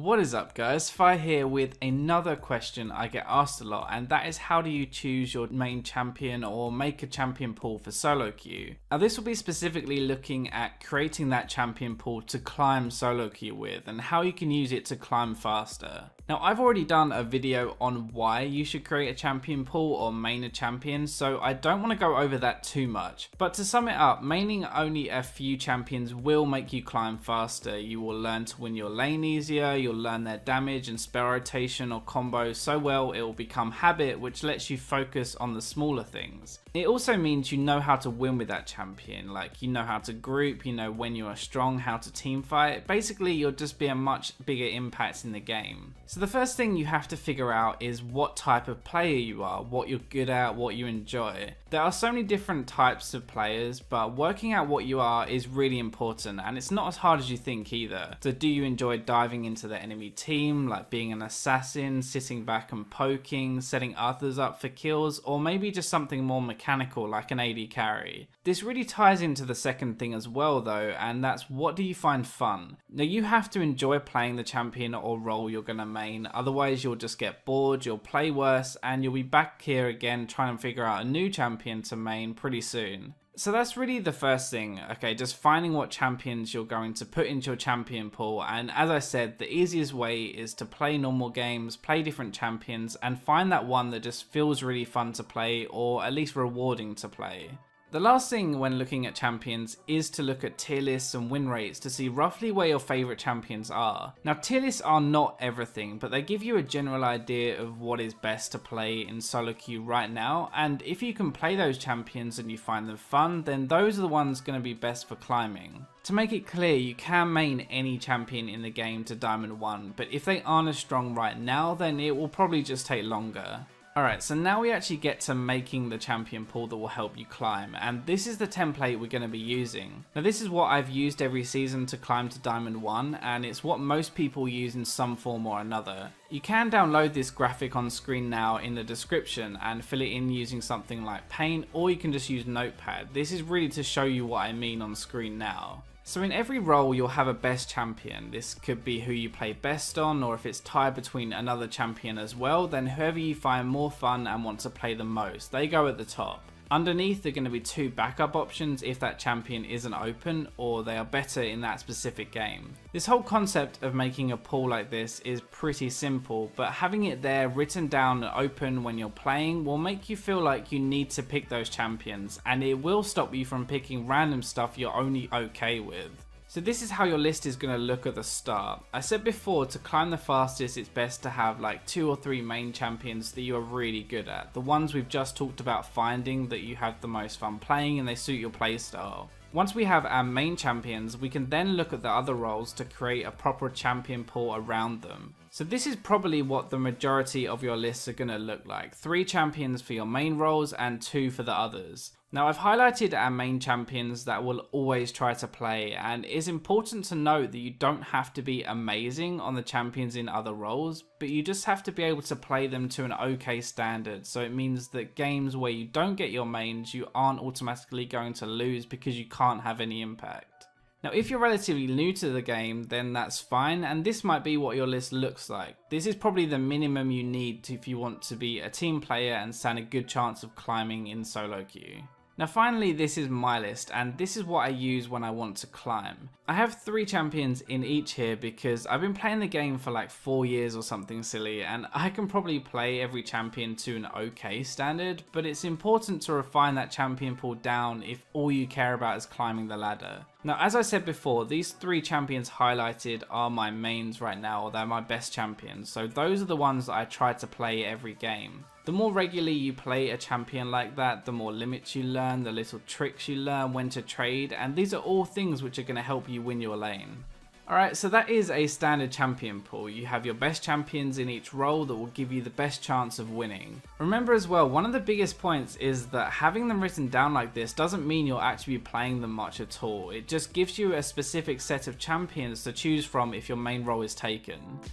What is up guys, Fi here with another question I get asked a lot, and that is how do you choose your main champion or make a champion pool for solo queue. Now this will be specifically looking at creating that champion pool to climb solo queue with and how you can use it to climb faster. Now I've already done a video on why you should create a champion pool or main a champion, so I don't want to go over that too much. But to sum it up, maining only a few champions will make you climb faster. You will learn to win your lane easier, you'll learn their damage and spell rotation or combos so well it will become habit, which lets you focus on the smaller things. It also means you know how to win with that champion, like you know how to group, you know when you are strong, how to team fight. Basically you'll just be a much bigger impact in the game. So the first thing you have to figure out is what type of player you are, what you're good at, what you enjoy. There are so many different types of players, but working out what you are is really important, and it's not as hard as you think either. So do you enjoy diving into the enemy team, like being an assassin, sitting back and poking, setting others up for kills, or maybe just something more mechanical like an AD carry? This really ties into the second thing as well though, and that's what do you find fun? Now you have to enjoy playing the champion or role you're gonna main, otherwise you'll just get bored, you'll play worse, and you'll be back here again trying to figure out a new champion to main pretty soon. So that's really the first thing, okay, just finding what champions you're going to put into your champion pool. And as I said, the easiest way is to play normal games, play different champions, and find that one that just feels really fun to play, or at least rewarding to play. The last thing when looking at champions is to look at tier lists and win rates to see roughly where your favourite champions are. Now tier lists are not everything, but they give you a general idea of what is best to play in solo queue right now, and if you can play those champions and you find them fun, then those are the ones going to be best for climbing. To make it clear, you can main any champion in the game to Diamond 1, but if they aren't as strong right now, then it will probably just take longer. Alright, so now we actually get to making the champion pool that will help you climb, and this is the template we're going to be using. Now this is what I've used every season to climb to Diamond 1, and it's what most people use in some form or another. You can download this graphic on screen now in the description and fill it in using something like Paint, or you can just use Notepad. This is really to show you what I mean on screen now. So in every role you'll have a best champion. This could be who you play best on, or if it's tied between another champion as well, then whoever you find more fun and want to play the most, they go at the top. Underneath are going to be two backup options if that champion isn't open or they are better in that specific game. This whole concept of making a pool like this is pretty simple, but having it there written down open when you're playing will make you feel like you need to pick those champions, and it will stop you from picking random stuff you're only okay with. So this is how your list is going to look at the start. I said before, to climb the fastest it's best to have like 2 or 3 main champions that you are really good at. The ones we've just talked about finding that you have the most fun playing and they suit your playstyle. Once we have our main champions, we can then look at the other roles to create a proper champion pool around them. So this is probably what the majority of your lists are going to look like. 3 champions for your main roles and 2 for the others. Now I've highlighted our main champions that will always try to play, and it's important to note that you don't have to be amazing on the champions in other roles, but you just have to be able to play them to an okay standard. So it means that games where you don't get your mains, you aren't automatically going to lose because you can't have any impact. Now if you're relatively new to the game, then that's fine, and this might be what your list looks like. This is probably the minimum you need if you want to be a team player and stand a good chance of climbing in solo queue. Now finally, this is my list, and this is what I use when I want to climb. I have 3 champions in each here because I've been playing the game for like 4 years or something silly, and I can probably play every champion to an okay standard, but it's important to refine that champion pool down if all you care about is climbing the ladder. Now as I said before, these 3 champions highlighted are my mains right now, or they're my best champions, so those are the ones that I try to play every game. The more regularly you play a champion like that, the more limits you learn, the little tricks you learn, when to trade, and these are all things which are going to help you win your lane. Alright, so that is a standard champion pool. You have your best champions in each role that will give you the best chance of winning. Remember as well, one of the biggest points is that having them written down like this doesn't mean you'll actually be playing them much at all. It just gives you a specific set of champions to choose from if your main role is taken.